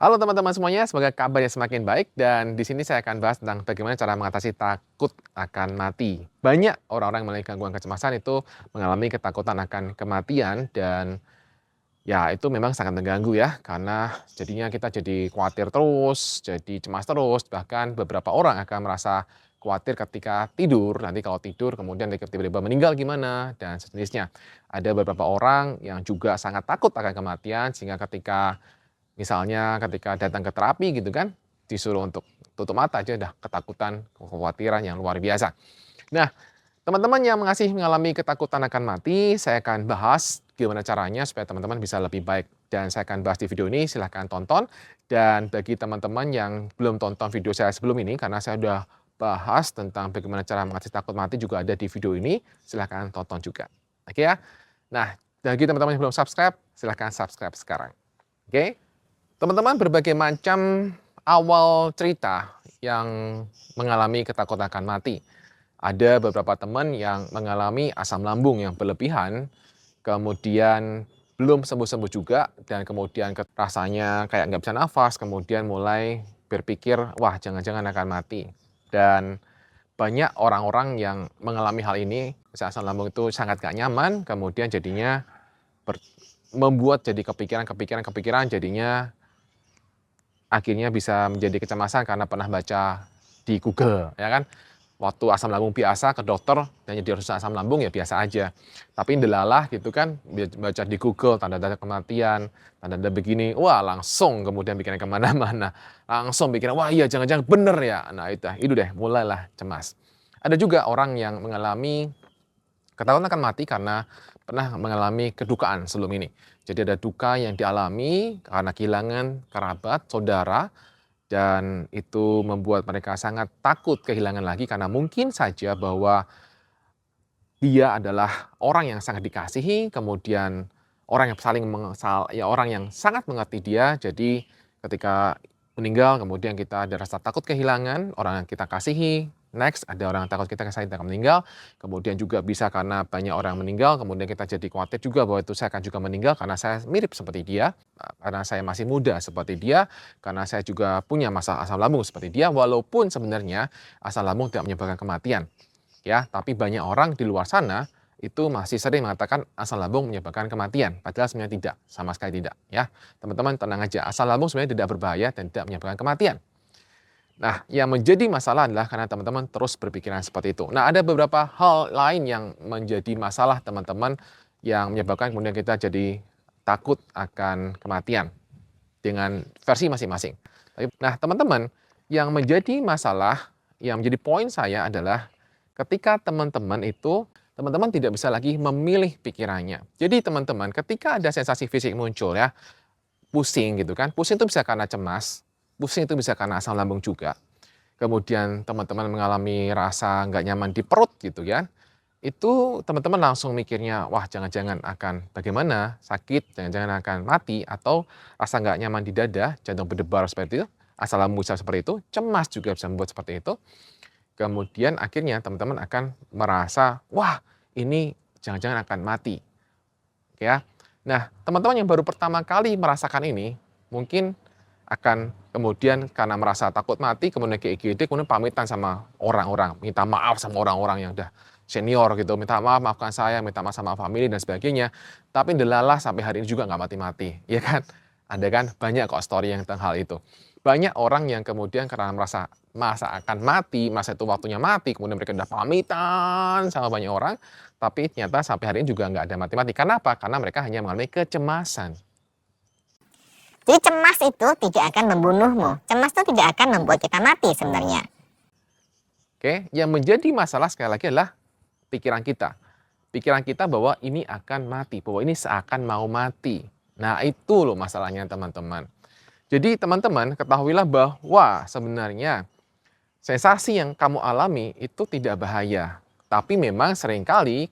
Halo teman-teman semuanya, semoga kabarnya semakin baik dan di sini saya akan bahas tentang bagaimana cara mengatasi takut akan mati. Banyak orang-orang yang memiliki gangguan kecemasan itu mengalami ketakutan akan kematian dan ya itu memang sangat mengganggu ya karena jadinya kita jadi khawatir terus, jadi cemas terus, bahkan beberapa orang akan merasa khawatir ketika tidur. Nanti kalau tidur kemudian tiba-tiba meninggal gimana dan sejenisnya. Ada beberapa orang yang juga sangat takut akan kematian sehingga ketika misalnya ketika datang ke terapi gitu kan, disuruh untuk tutup mata aja udah ketakutan, kekhawatiran yang luar biasa. Nah, teman-teman yang masih mengalami ketakutan akan mati, saya akan bahas gimana caranya supaya teman-teman bisa lebih baik. Dan saya akan bahas di video ini, silahkan tonton. Dan bagi teman-teman yang belum tonton video saya sebelum ini, karena saya sudah bahas tentang bagaimana cara mengatasi takut mati juga ada di video ini, silahkan tonton juga. Oke ya? Nah, bagi teman-teman yang belum subscribe, silahkan subscribe sekarang. Oke? Teman-teman, berbagai macam awal cerita yang mengalami ketakutan akan mati. Ada beberapa teman yang mengalami asam lambung yang berlebihan, kemudian belum sembuh-sembuh juga, dan kemudian rasanya kayak nggak bisa nafas, kemudian mulai berpikir, wah jangan-jangan akan mati. Dan banyak orang-orang yang mengalami hal ini, asam lambung itu sangat gak nyaman, kemudian jadinya membuat jadi kepikiran, jadinya akhirnya bisa menjadi kecemasan karena pernah baca di Google, ya kan. Waktu asam lambung biasa ke dokter dan jadi harus asam lambung ya biasa aja. Tapi ndelalah gitu kan, baca di Google tanda-tanda kematian, tanda-tanda begini, wah langsung kemudian pikiran kemana-mana. Langsung pikiran, wah iya jangan-jangan bener ya. Nah itu deh, mulailah cemas. Ada juga orang yang mengalami ketakutan akan mati karena pernah mengalami kedukaan sebelum ini. Jadi ada duka yang dialami karena kehilangan kerabat, saudara, dan itu membuat mereka sangat takut kehilangan lagi karena mungkin saja bahwa dia adalah orang yang sangat dikasihi, kemudian orang yang orang yang sangat mengerti dia. Jadi ketika meninggal kemudian kita ada rasa takut kehilangan orang yang kita kasihi. Next, ada orang yang takut kita akan meninggal. Kemudian juga bisa karena banyak orang meninggal, kemudian kita jadi khawatir juga bahwa itu saya akan juga meninggal karena saya mirip seperti dia, karena saya masih muda seperti dia, karena saya juga punya masalah asam lambung seperti dia, walaupun sebenarnya asam lambung tidak menyebabkan kematian. Ya, tapi banyak orang di luar sana itu masih sering mengatakan asam lambung menyebabkan kematian, padahal sebenarnya tidak, sama sekali tidak. Ya, teman-teman tenang aja, asam lambung sebenarnya tidak berbahaya dan tidak menyebabkan kematian. Nah, yang menjadi masalah adalah karena teman-teman terus berpikiran seperti itu. Nah, ada beberapa hal lain yang menjadi masalah teman-teman yang menyebabkan kemudian kita jadi takut akan kematian dengan versi masing-masing. Nah, teman-teman, yang menjadi masalah, yang menjadi poin saya adalah ketika teman-teman itu, teman-teman tidak bisa lagi memilih pikirannya. Jadi teman-teman, ketika ada sensasi fisik muncul ya, pusing gitu kan, pusing itu bisa karena cemas, pusing itu bisa karena asam lambung juga. Kemudian teman-teman mengalami rasa nggak nyaman di perut gitu ya, itu teman-teman langsung mikirnya, wah jangan-jangan akan bagaimana, sakit, jangan-jangan akan mati, atau rasa nggak nyaman di dada, jantung berdebar seperti itu, asam lambung bisa seperti itu, cemas juga bisa membuat seperti itu. Kemudian akhirnya teman-teman akan merasa, wah ini jangan-jangan akan mati. Ya. Nah, teman-teman yang baru pertama kali merasakan ini, mungkin akan kemudian karena merasa takut mati, kemudian ke IGD, kemudian pamitan sama orang-orang, minta maaf sama orang-orang yang udah senior gitu, minta maaf, maafkan saya, minta maaf sama family dan sebagainya. Tapi delalah sampai hari ini juga nggak mati-mati, ya kan? Ada kan banyak kok story yang tentang hal itu. Banyak orang yang kemudian karena merasa masa akan mati, masa itu waktunya mati, kemudian mereka udah pamitan sama banyak orang, tapi ternyata sampai hari ini juga nggak ada mati-mati. Kenapa? Karena mereka hanya mengalami kecemasan. Jadi cemas itu tidak akan membunuhmu. Cemas itu tidak akan membuat kita mati sebenarnya. Oke, yang menjadi masalah sekali lagi adalah pikiran kita. Pikiran kita bahwa ini akan mati, bahwa ini seakan mau mati. Nah, itu loh masalahnya teman-teman. Jadi teman-teman ketahuilah bahwa sebenarnya sensasi yang kamu alami itu tidak bahaya. Tapi memang seringkali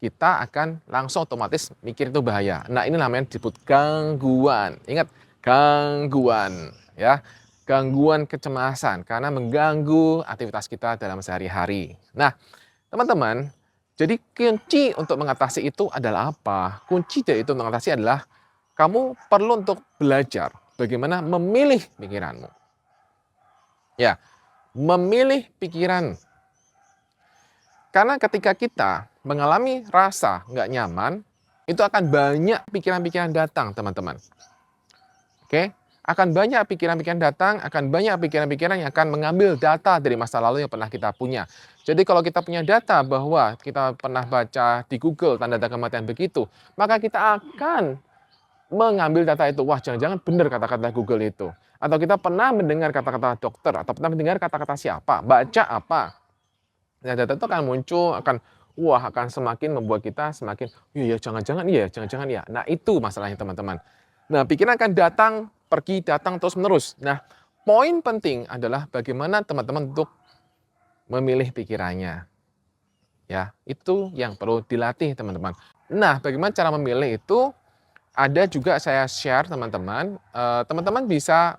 kita akan langsung otomatis mikir itu bahaya. Nah, ini namanya disebut gangguan. Ingat, gangguan ya. Gangguan kecemasan karena mengganggu aktivitas kita dalam sehari-hari. Nah, teman-teman, jadi kunci untuk mengatasi itu adalah apa? Kunci dari itu mengatasi adalah kamu perlu untuk belajar. bagaimana memilih pikiranmu. Ya, memilih pikiran. Karena ketika kita mengalami rasa nggak nyaman, itu akan banyak pikiran-pikiran datang, teman-teman. Oke? Akan banyak pikiran-pikiran datang, akan banyak pikiran-pikiran yang akan mengambil data dari masa lalu yang pernah kita punya. Jadi kalau kita punya data bahwa kita pernah baca di Google tanda-tanda kematian begitu, maka kita akan mengambil data itu. Wah, jangan-jangan benar kata-kata Google itu. Atau kita pernah mendengar kata-kata dokter, atau pernah mendengar kata-kata siapa, baca apa. Nah, data itu akan muncul, akan semakin membuat kita semakin, iya, jangan-jangan iya, jangan-jangan iya. Nah, itu masalahnya, teman-teman. Nah, pikiran akan datang, pergi, datang terus-menerus. Nah, poin penting adalah bagaimana teman-teman untuk memilih pikirannya. Ya, itu yang perlu dilatih, teman-teman. Nah, bagaimana cara memilih itu? Ada juga saya share, teman-teman. Teman-teman bisa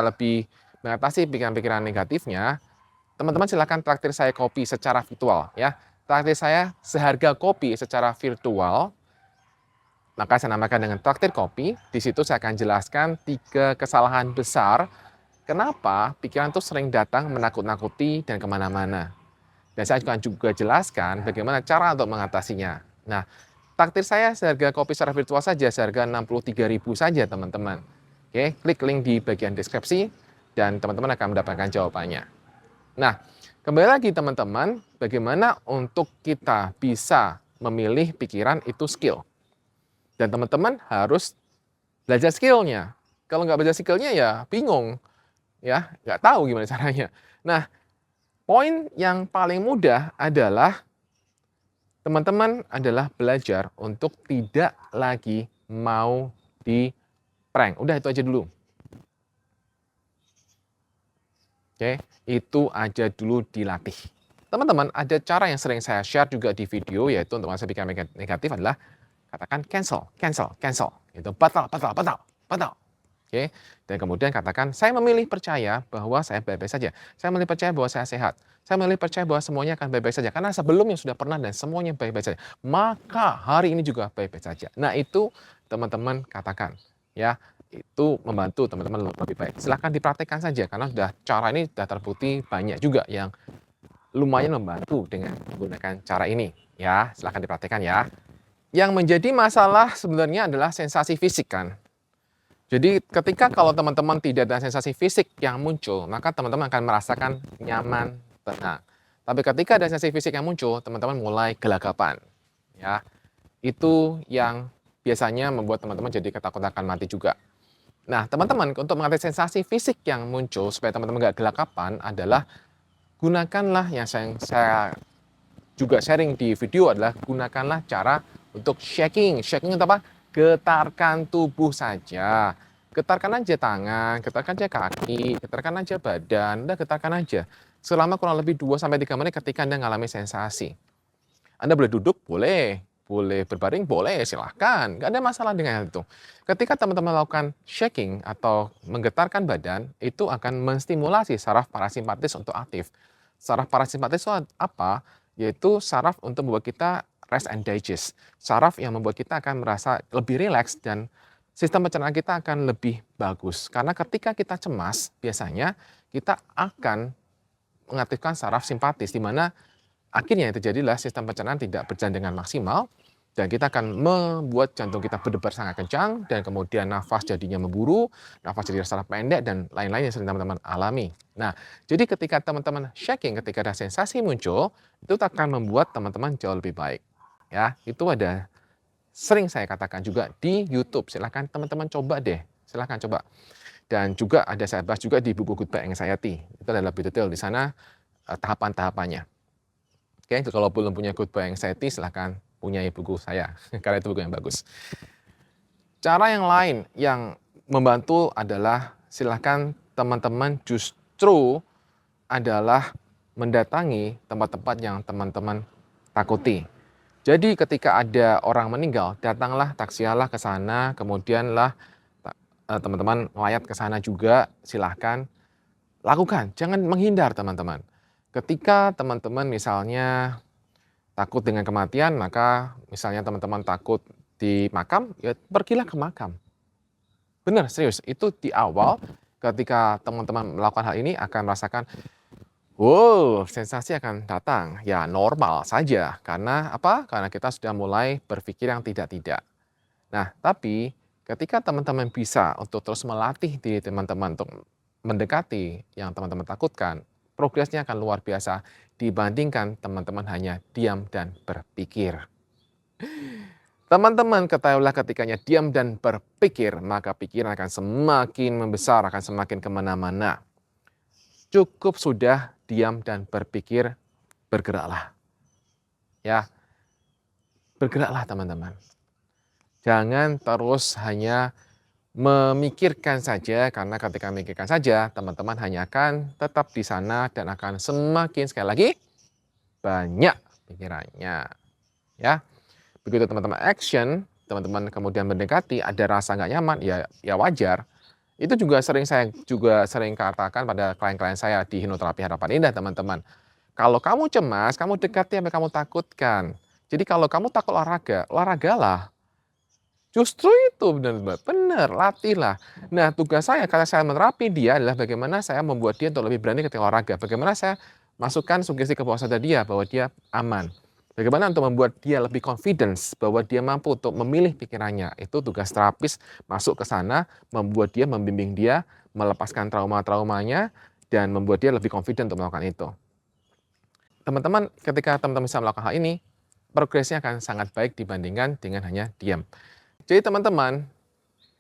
lebih mengatasi pikiran-pikiran negatifnya. Teman-teman silakan traktir saya kopi secara virtual, ya. Traktir saya seharga kopi secara virtual. Maka saya namakan dengan traktir kopi. Di situ saya akan jelaskan 3 kesalahan besar kenapa pikiran itu sering datang menakut-nakuti dan kemana-mana. Dan saya juga jelaskan bagaimana cara untuk mengatasinya. Nah, traktir saya seharga kopi secara virtual saja, seharga 63.000 saja, teman-teman. Oke, klik link di bagian deskripsi dan teman-teman akan mendapatkan jawabannya. Nah, kembali lagi, teman-teman, bagaimana untuk kita bisa memilih pikiran itu skill. Dan teman-teman harus belajar skillnya. Kalau nggak belajar skillnya ya bingung, ya nggak tahu gimana caranya. Nah, poin yang paling mudah adalah teman-teman adalah belajar untuk tidak lagi mau di prank. Udah itu aja dulu. Oke, itu aja dulu dilatih. Teman-teman, ada cara yang sering saya share juga di video, yaitu untuk masa pikiran negatif adalah katakan cancel, cancel, cancel. Itu batal, batal, batal, batal. Oke, dan kemudian katakan, saya memilih percaya bahwa saya baik-baik saja. Saya memilih percaya bahwa saya sehat. Saya memilih percaya bahwa semuanya akan baik-baik saja. Karena sebelumnya sudah pernah dan semuanya baik-baik saja. Maka hari ini juga baik-baik saja. Nah, itu teman-teman katakan. Ya, itu membantu teman-teman lebih baik. Silahkan dipraktekkan saja, karena cara ini sudah terbukti banyak juga yang lumayan membantu dengan menggunakan cara ini. Ya, silahkan dipraktekkan ya. Yang menjadi masalah sebenarnya adalah sensasi fisik, kan. Jadi ketika kalau teman-teman tidak ada sensasi fisik yang muncul, maka teman-teman akan merasakan nyaman, tenang. Tapi ketika ada sensasi fisik yang muncul, teman-teman mulai gelagapan. Ya, itu yang biasanya membuat teman-teman jadi ketakutan akan mati juga. Nah, teman-teman, untuk mengatasi sensasi fisik yang muncul supaya teman-teman nggak gelagapan adalah gunakanlah yang saya juga sharing di video adalah gunakanlah cara untuk shaking. Shaking itu apa? Getarkan tubuh saja. Getarkan aja tangan, getarkan aja kaki, getarkan aja badan, udah getarkan aja. Selama kurang lebih 2-3 menit ketika Anda mengalami sensasi. Anda boleh duduk, boleh. Boleh berbaring, boleh, silahkan. Nggak ada masalah dengan itu. Ketika teman-teman melakukan shaking atau menggetarkan badan, itu akan menstimulasi saraf parasimpatis untuk aktif. Saraf parasimpatis itu apa? Yaitu saraf untuk membuat kita rest and digest. Saraf yang membuat kita akan merasa lebih rileks dan sistem pencernaan kita akan lebih bagus. Karena ketika kita cemas, biasanya kita akan mengaktifkan saraf simpatis, di mana akhirnya yang terjadilah sistem pencernaan tidak berjalan dengan maksimal, dan kita akan membuat jantung kita berdebar sangat kencang, dan kemudian nafas jadinya memburu, nafas jadi rasa pendek, dan lain-lain yang sering teman-teman alami. Nah, jadi ketika teman-teman shaking, ketika ada sensasi muncul, itu akan membuat teman-teman jauh lebih baik. Ya, itu ada sering saya katakan juga di YouTube. Silahkan teman-teman coba deh, silahkan coba. Dan juga ada saya bahas juga di buku Goodbye Anxiety. Itu adalah lebih detail di sana tahapan-tahapannya. Oke, kalau belum punya Goodbye Anxiety, silahkan punya buku saya, karena itu buku yang bagus. Cara yang lain yang membantu adalah silahkan teman-teman justru adalah mendatangi tempat-tempat yang teman-teman takuti. Jadi ketika ada orang meninggal, datanglah, taksialah ke sana, kemudianlah teman-teman melayat ke sana juga, silahkan lakukan, jangan menghindar, teman-teman. Ketika teman-teman misalnya takut dengan kematian, maka misalnya teman-teman takut di makam, ya pergilah ke makam. Benar, serius. Itu di awal ketika teman-teman melakukan hal ini akan merasakan, wow, sensasi akan datang. Ya, normal saja. Karena apa? Karena kita sudah mulai berpikir yang tidak-tidak. Nah, tapi ketika teman-teman bisa untuk terus melatih diri teman-teman untuk mendekati yang teman-teman takutkan, progresnya akan luar biasa dibandingkan teman-teman hanya diam dan berpikir. Teman-teman ketahuilah ketikanya diam dan berpikir, maka pikiran akan semakin membesar, akan semakin kemana-mana. Cukup sudah diam dan berpikir, bergeraklah. Ya, bergeraklah teman-teman. Jangan terus hanya memikirkan saja, karena ketika memikirkan saja, teman-teman hanya akan tetap di sana dan akan semakin, sekali lagi, banyak pikirannya. Ya, begitu teman-teman action, teman-teman kemudian mendekati, ada rasa nggak nyaman, ya wajar. Itu juga saya sering katakan pada klien-klien saya di Hipnoterapi Harapan Indah, teman-teman. Kalau kamu cemas, kamu dekati apa yang kamu takutkan. Jadi kalau kamu takut olahraga, olahragalah. Justru itu benar, latihlah. Nah, tugas saya karena saya menerapi dia adalah bagaimana saya membuat dia untuk lebih berani ketika olahraga. Bagaimana saya masukkan sugesti ke bawah sadar dia bahwa dia aman. Bagaimana untuk membuat dia lebih confidence bahwa dia mampu untuk memilih pikirannya. Itu tugas terapis masuk ke sana, membuat dia, membimbing dia, melepaskan trauma-traumanya, dan membuat dia lebih confident untuk melakukan itu. Teman-teman, ketika teman-teman bisa melakukan hal ini, progresnya akan sangat baik dibandingkan dengan hanya diam. Jadi teman-teman,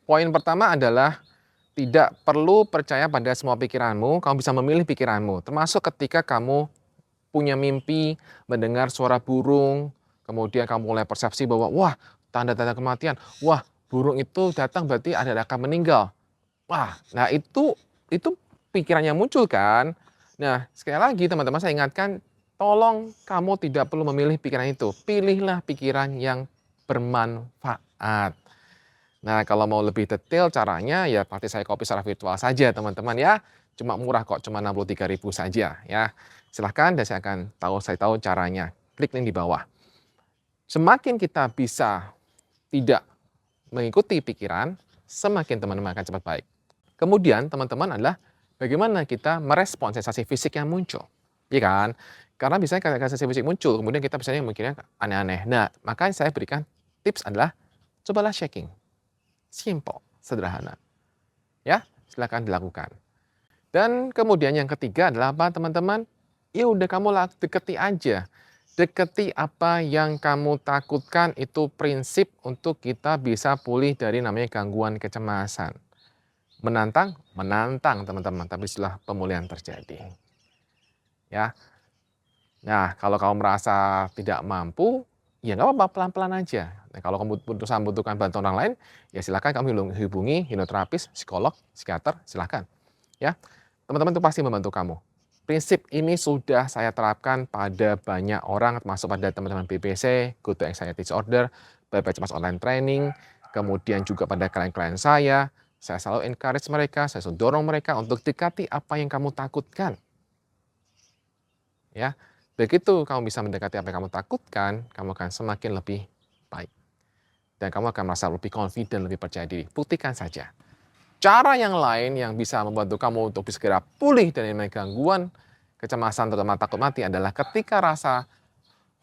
poin pertama adalah tidak perlu percaya pada semua pikiranmu, kamu bisa memilih pikiranmu. Termasuk ketika kamu punya mimpi, mendengar suara burung, kemudian kamu mulai persepsi bahwa, wah, tanda-tanda kematian, wah, burung itu datang berarti ada akan meninggal. Wah, nah itu pikirannya muncul kan. Nah, sekali lagi teman-teman saya ingatkan, tolong kamu tidak perlu memilih pikiran itu. Pilihlah pikiran yang bermanfaat. Nah, kalau mau lebih detail caranya ya praktis saya copy secara virtual saja teman-teman ya. Cuma murah kok, cuma 63.000 saja ya. Silahkan dan saya tahu caranya. Klik link di bawah. Semakin kita bisa tidak mengikuti pikiran, semakin teman-teman akan cepat baik. Kemudian teman-teman adalah bagaimana kita merespon sensasi fisik yang muncul. Iya kan? Karena biasanya ketika sensasi fisik muncul, kemudian kita biasanya mikirnya aneh-aneh. Nah, makanya saya berikan tips adalah cobalah shaking. Simple, sederhana. Ya, silakan dilakukan. Dan kemudian yang ketiga adalah apa teman-teman? Ya udah kamu deketi aja. Deketi apa yang kamu takutkan, itu prinsip untuk kita bisa pulih dari namanya gangguan kecemasan. Menantang, teman-teman, tapi setelah pemulihan terjadi. Ya. Nah, kalau kamu merasa tidak mampu, ya nggak apa-apa, pelan-pelan aja. Nah, kalau kamu membutuhkan bantuan orang lain, ya silakan kamu hubungi hipnoterapis, psikolog, psikiater, silakan. Ya, teman-teman itu pasti membantu kamu. Prinsip ini sudah saya terapkan pada banyak orang, termasuk pada teman-teman BPC, Good to Anxiety Disorder, BP Cemas Online Training, kemudian juga pada klien-klien saya selalu encourage mereka, saya selalu dorong mereka untuk dekati apa yang kamu takutkan. Ya, begitu kamu bisa mendekati apa yang kamu takutkan, kamu akan semakin lebih baik. Dan kamu akan merasa lebih confident, lebih percaya diri. Buktikan saja. Cara yang lain yang bisa membantu kamu untuk segera pulih dari gangguan kecemasan terutama takut mati adalah ketika rasa,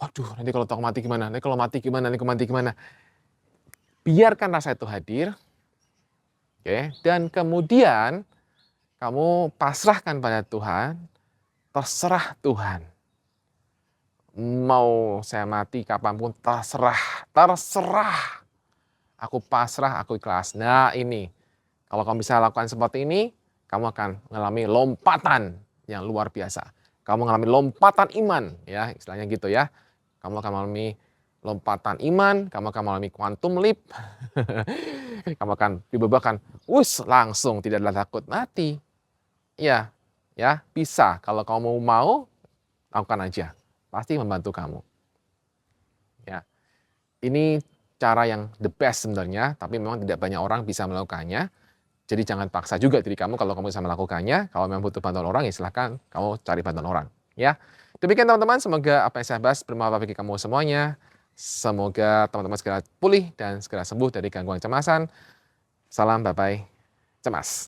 waduh nanti kalau takut mati gimana, nanti kalau mati gimana, nanti kalau mati gimana. Biarkan rasa itu hadir, oke, dan kemudian kamu pasrahkan pada Tuhan, terserah Tuhan. Mau saya mati kapanpun terserah. Aku pasrah, aku ikhlas. Nah ini, kalau kamu bisa lakukan seperti ini, kamu akan mengalami lompatan yang luar biasa. Kamu mengalami lompatan iman, ya istilahnya gitu ya. Kamu akan mengalami lompatan iman, kamu akan mengalami quantum leap. Kamu akan dibebaskan, langsung tidak ada takut mati. Ya, ya bisa. Kalau kamu mau, lakukan aja. Pasti membantu kamu. Ya, ini cara yang the best sebenarnya, tapi memang tidak banyak orang bisa melakukannya. Jadi jangan paksa juga diri kamu kalau kamu bisa melakukannya. Kalau memang butuh bantuan orang, ya silahkan kamu cari bantuan orang. Ya, demikian teman-teman. Semoga apa yang saya bahas bermanfaat bagi kamu semuanya. Semoga teman-teman segera pulih dan segera sembuh dari gangguan kecemasan. Salam, bye-bye. cemas.